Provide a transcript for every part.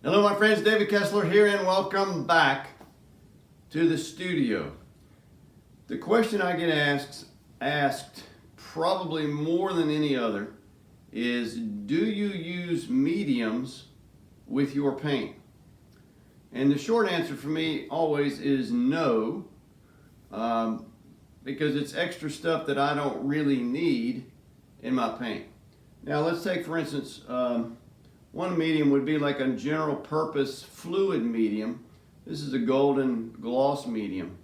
Hello my friends, David Kessler here and welcome back to the studio. The question I get asked probably more than any other is, do you use mediums with your paint? And the short answer for me always is no, because it's extra stuff that I don't really need in my paint. Now let's take for instance, one medium would be like a general purpose fluid medium. This is a golden gloss medium.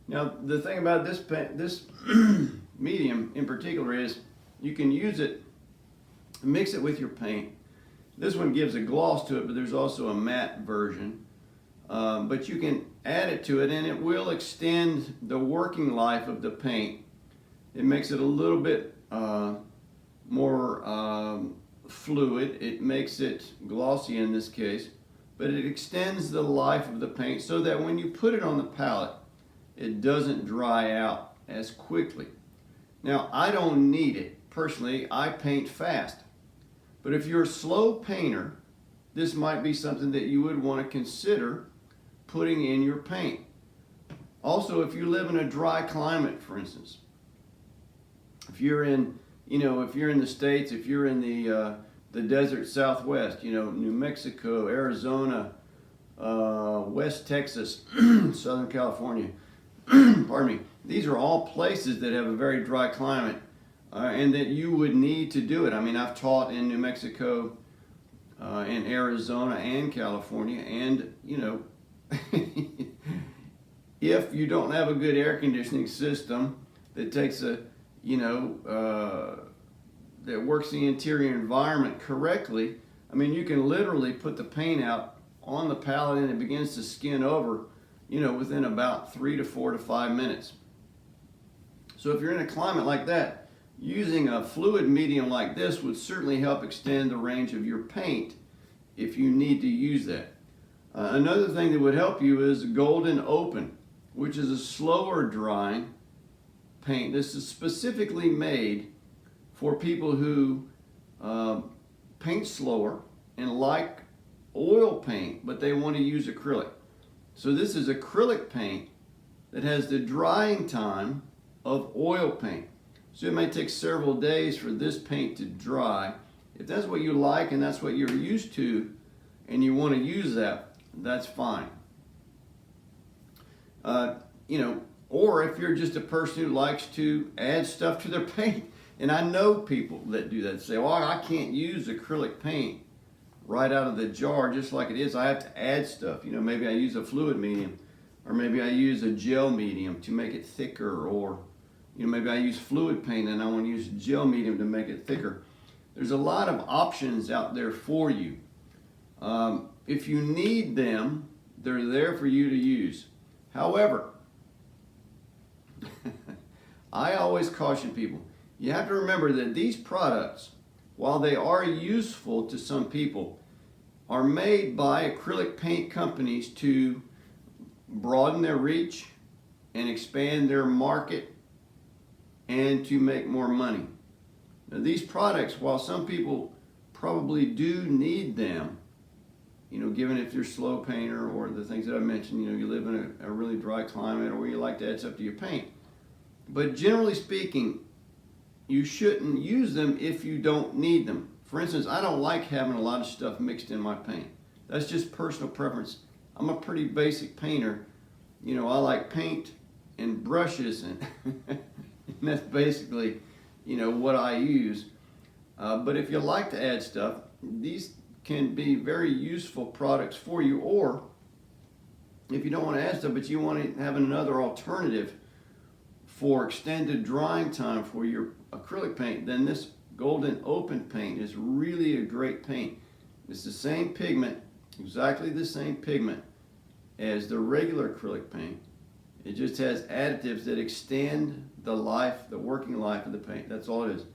Now the thing about this medium in particular is you can use it, mix it with your paint. This one gives a gloss to it, but there's also a matte version. But you can add it to it and it will extend the working life of the paint. It makes it a little bit more fluid. It makes it glossy in this case, but it extends the life of the paint so that when you put it on the palette, it doesn't dry out as quickly. Now, I don't need it. Personally, I paint fast. But if you're a slow painter, this might be something that you would want to consider putting in your paint. Also, if you live in a dry climate, for instance, if you're in the States, if you're in the desert Southwest, New Mexico, Arizona, West Texas, Southern California, pardon me, these are all places that have a very dry climate and that you would need to do it. I mean, I've taught in New Mexico, in Arizona and California, and if you don't have a good air conditioning system that takes that works the interior environment correctly, I mean, you can literally put the paint out on the palette and it begins to skin over, within about 3 to 4 to 5 minutes. So if you're in a climate like that, using a fluid medium like this would certainly help extend the range of your paint if you need to use that. Another thing that would help you is Golden Open, which is a slower drying paint. This is specifically made for people who paint slower and like oil paint, but they want to use acrylic. So this is acrylic paint that has the drying time of oil paint. So it may take several days for this paint to dry. If that's what you like and that's what you're used to and you want to use that, that's fine. Or if you're just a person who likes to add stuff to their paint, and I know people that do that, say, well, I can't use acrylic paint right out of the jar just like it is. I have to add stuff. Maybe I use a fluid medium, or maybe I use a gel medium to make it thicker, or maybe I use fluid paint and I want to use gel medium to make it thicker. There's a lot of options out there for you. If you need them, they're there for you to use. However, I always caution people, you have to remember that these products, while they are useful to some people, are made by acrylic paint companies to broaden their reach and expand their market and to make more money. Now, these products, while some people probably do need them, given if you're a slow painter or the things that I mentioned, you live in a really dry climate or you like to add stuff to your paint. But generally speaking, you shouldn't use them if you don't need them. For instance, I don't like having a lot of stuff mixed in my paint. That's just personal preference. I'm a pretty basic painter. I like paint and brushes, and that's basically, what I use. But if you like to add stuff, these can be very useful products for you. Or if you don't want to add stuff, but you want to have another alternative for extended drying time for your acrylic paint, then this Golden Open paint is really a great paint. It's the same pigment, exactly the same pigment as the regular acrylic paint. It just has additives that extend the working life of the paint. That's all it is.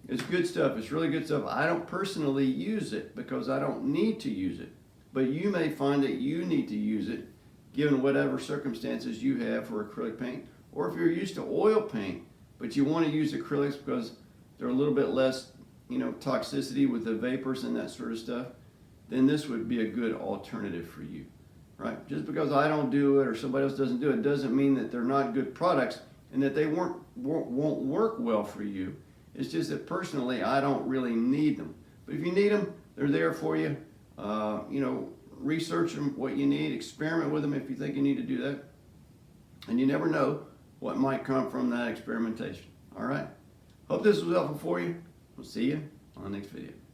It's good stuff. It's really good stuff. I don't personally use it because I don't need to use it. But you may find that you need to use it given whatever circumstances you have for acrylic paint. Or if you're used to oil paint, but you want to use acrylics because they're a little bit less, toxicity with the vapors and that sort of stuff, then this would be a good alternative for you, right? Just because I don't do it or somebody else doesn't do it doesn't mean that they're not good products and that they won't work well for you. It's just that personally, I don't really need them. But if you need them, they're there for you. You know, research them, what you need, experiment with them if you think you need to do that. And you never know what might come from that experimentation. All right? Hope this was helpful for you. We'll see you on the next video.